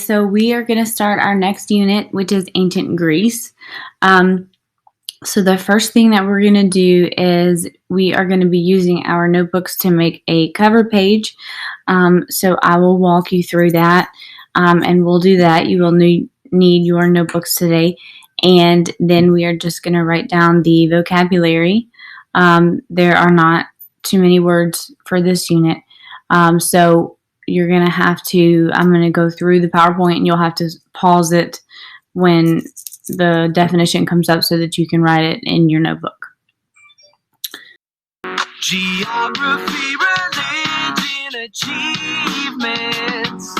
So we are going to start our next unit, which is ancient Greece. So the first thing that we're going to do is we are going to be using our notebooks to make a cover page. So I will walk you through that, and we'll do that. You will need your notebooks today, and then we are just going to write down the vocabulary. There are not too many words for this unit, so you're going to have to, I'm going to go through the PowerPoint and you'll have to pause it when the definition comes up so that you can write it in your notebook. Geography, religion, achievements,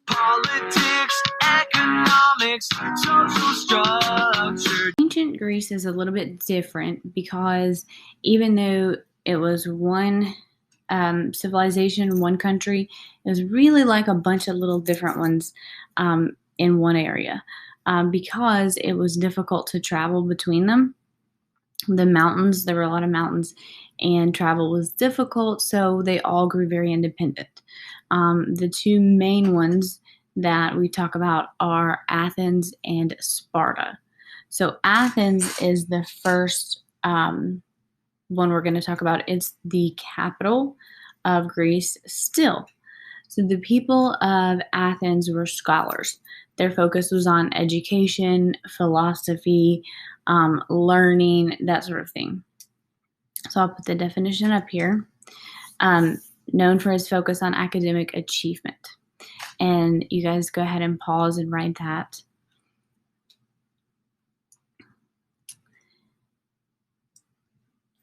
politics, economics, social structure. Ancient Greece is a little bit different because even though it was one civilization, one country, it was really like a bunch of little different ones in one area because it was difficult to travel between them. The mountains, there were a lot of mountains, and travel was difficult, so they all grew very independent. The two main ones that we talk about are Athens and Sparta. So Athens is the first one we're going to talk about. It's the capital of Greece still. So the people of Athens were scholars. Their focus was on education, philosophy, learning, that sort of thing. So I'll put the definition up here. Known for his focus on academic achievement. And you guys go ahead and pause and write that.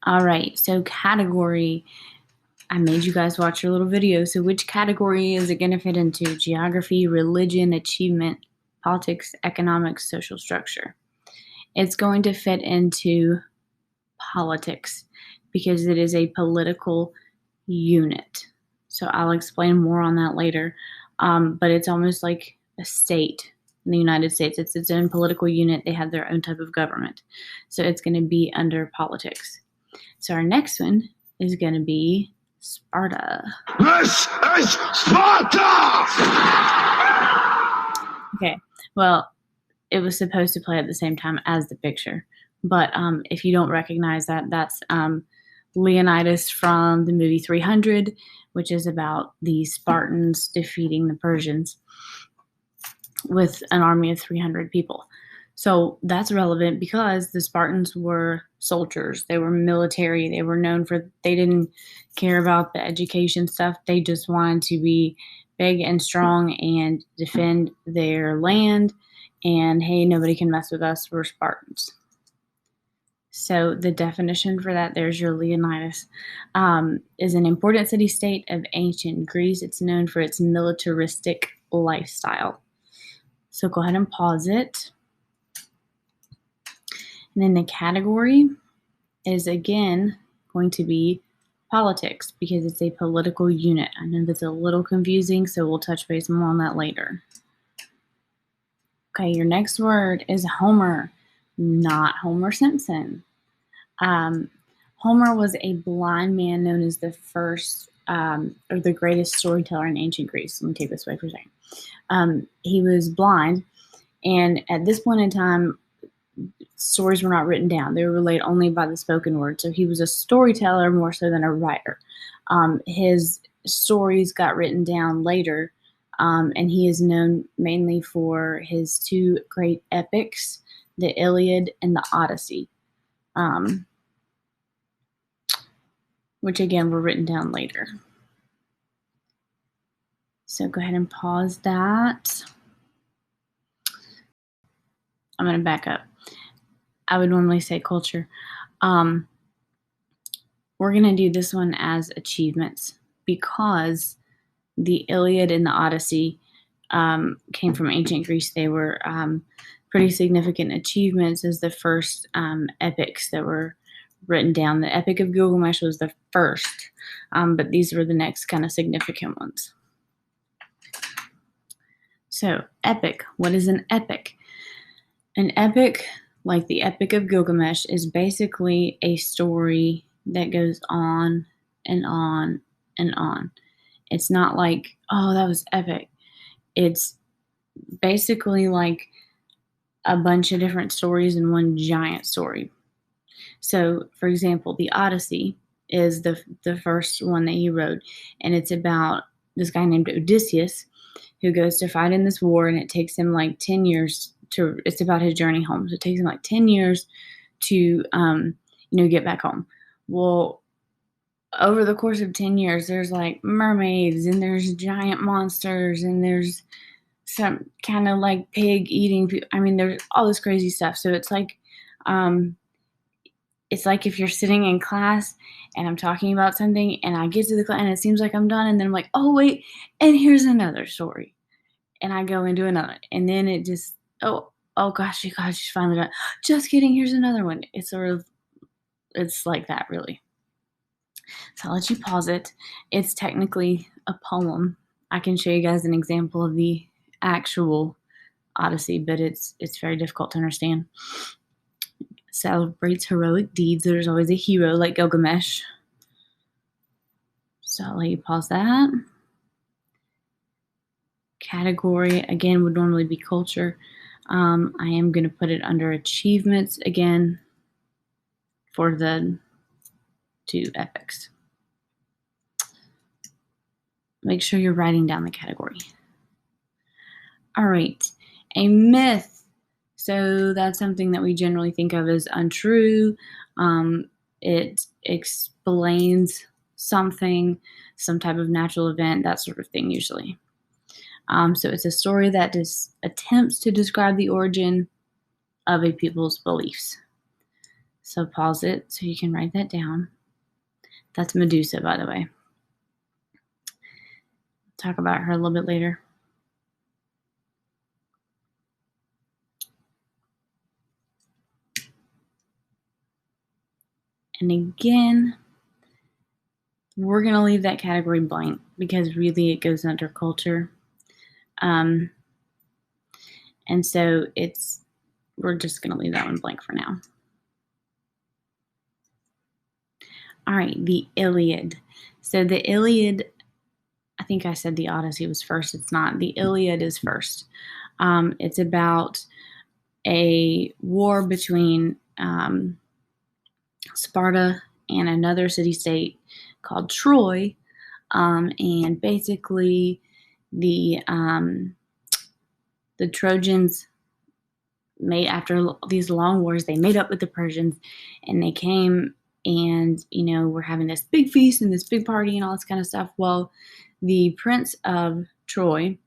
All right, so category. I made you guys watch your little video. So which category is it going to fit into? Geography, religion, achievement, politics, economics, social structure. It's going to fit into politics because it is a political unit. So I'll explain more on that later. But it's almost like a state in the United States. It's its own political unit. They have their own type of government. So it's going to be under politics. So our next one is going to be Sparta. This is Sparta! Okay, well, it was supposed to play at the same time as the picture. But if you don't recognize that, that's Leonidas from the movie 300, which is about the Spartans defeating the Persians with an army of 300 people. So that's relevant because the Spartans were soldiers. They were military. They were known for, they didn't care about the education stuff. They just wanted to be big and strong and defend their land. And hey, nobody can mess with us. We're Spartans. So the definition for that, there's your Leonidas, is an important city-state of ancient Greece. It's known for its militaristic lifestyle. So go ahead and pause it. And then the category is, again, going to be politics because it's a political unit. I know that's a little confusing, so we'll touch base more on that later. Okay, your next word is Homer, not Homer Simpson. Homer was a blind man known as the first or the greatest storyteller in ancient Greece. Let me take this away for a second. He was blind, and at this point in time, stories were not written down. They were relayed only by the spoken word. So he was a storyteller more so than a writer. His stories got written down later, and he is known mainly for his two great epics, the Iliad and the Odyssey, which again were written down later. So go ahead and pause that. I'm going to back up. I would normally say culture. We're going to do this one as achievements because the Iliad and the Odyssey came from ancient Greece. They were pretty significant achievements as the first epics that were written down. The Epic of Gilgamesh was the first, but these were the next kind of significant ones. So, epic. What is an epic? An epic, like the Epic of Gilgamesh, is basically a story that goes on and on and on. It's not like, oh, that was epic. It's basically like a bunch of different stories in one giant story. So, for example, the Odyssey is the first one that he wrote, and it's about this guy named Odysseus who goes to fight in this war, and it takes him like 10 years to. It's about his journey home, so it takes him like 10 years to get back home. Well, over the course of 10 years, there's like mermaids, and there's giant monsters, and there's some kind of like pig eating. I mean, there's all this crazy stuff. So um, it's like if you're sitting in class and I'm talking about something and I get to the class and it seems like I'm done, and then I'm like, oh wait, and here's another story, and I go into another, and then it just oh gosh, you guys, she's finally done. Just kidding, here's another one. It's like that really. So I'll let you pause it. It's technically a poem. I can show you guys an example of the actual Odyssey, but it's very difficult to understand. Celebrates heroic deeds. There's always a hero like Gilgamesh. So I'll let you pause that. Category, again, would normally be culture. I am going to put it under achievements again for the two epics. Make sure you're writing down the category. All right, a myth. So that's something that we generally think of as untrue. It explains something, some type of natural event, that sort of thing usually. So it's a story that attempts to describe the origin of a people's beliefs. So pause it so you can write that down. That's Medusa, by the way. Talk about her a little bit later. And again, we're going to leave that category blank because really it goes under culture. And so we're just going to leave that one blank for now. All right, the Iliad. So the Iliad, I think I said the Odyssey was first. It's not. The Iliad is first. It's about a war between Sparta and another city-state called Troy. And basically the Trojans after these long wars, they made up with the Persians, and they came and, we're having this big feast and this big party and all this kind of stuff. Well, the prince of Troy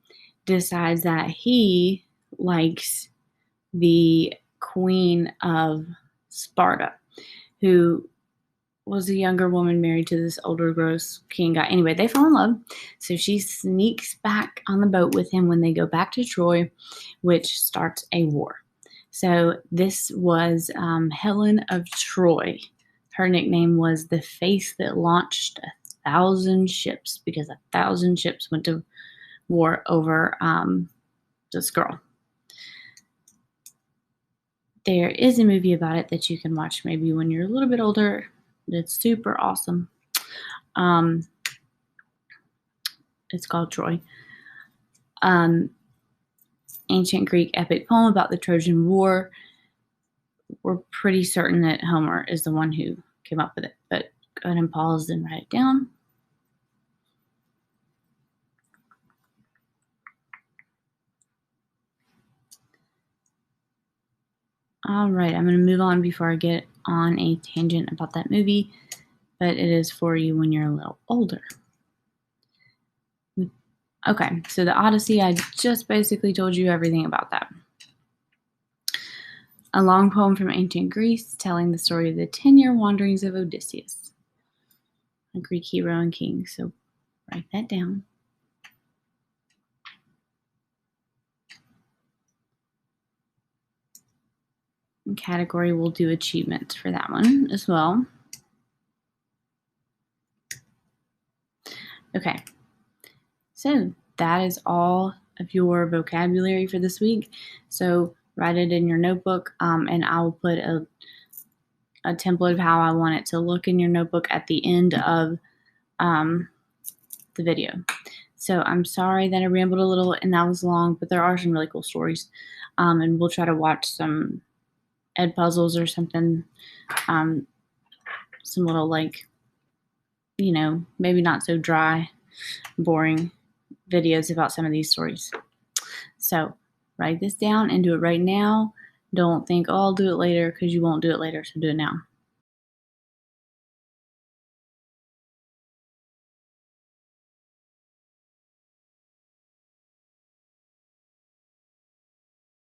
decides that he likes the queen of Sparta, who was a younger woman married to this older gross king guy. Anyway, they fall in love. So she sneaks back on the boat with him when they go back to Troy, which starts a war. So this was Helen of Troy. Her nickname was the face that launched 1,000 ships, because 1,000 ships went to war over this girl. There is a movie about it that you can watch maybe when you're a little bit older. It's super awesome. It's called Troy. Ancient Greek epic poem about the Trojan War. We're pretty certain that Homer is the one who came up with it, but go ahead and pause and write it down. All right, I'm going to move on before I get on a tangent about that movie, but it is for you when you're a little older. Okay, so the Odyssey, I just basically told you everything about that. A long poem from ancient Greece telling the story of the 10-year wanderings of Odysseus, a Greek hero and king. So write that down. And category, we'll do achievements for that one as well. Okay, so that is all of your vocabulary for this week. So write it in your notebook, and I will put a template of how I want it to look in your notebook at the end of the video. So I'm sorry that I rambled a little and that was long, but there are some really cool stories. And we'll try to watch some Ed puzzles or something, some little, like, maybe not so dry, boring videos about some of these stories. So write this down and do it right now. Don't think, oh, I'll do it later, because you won't do it later, so do it now.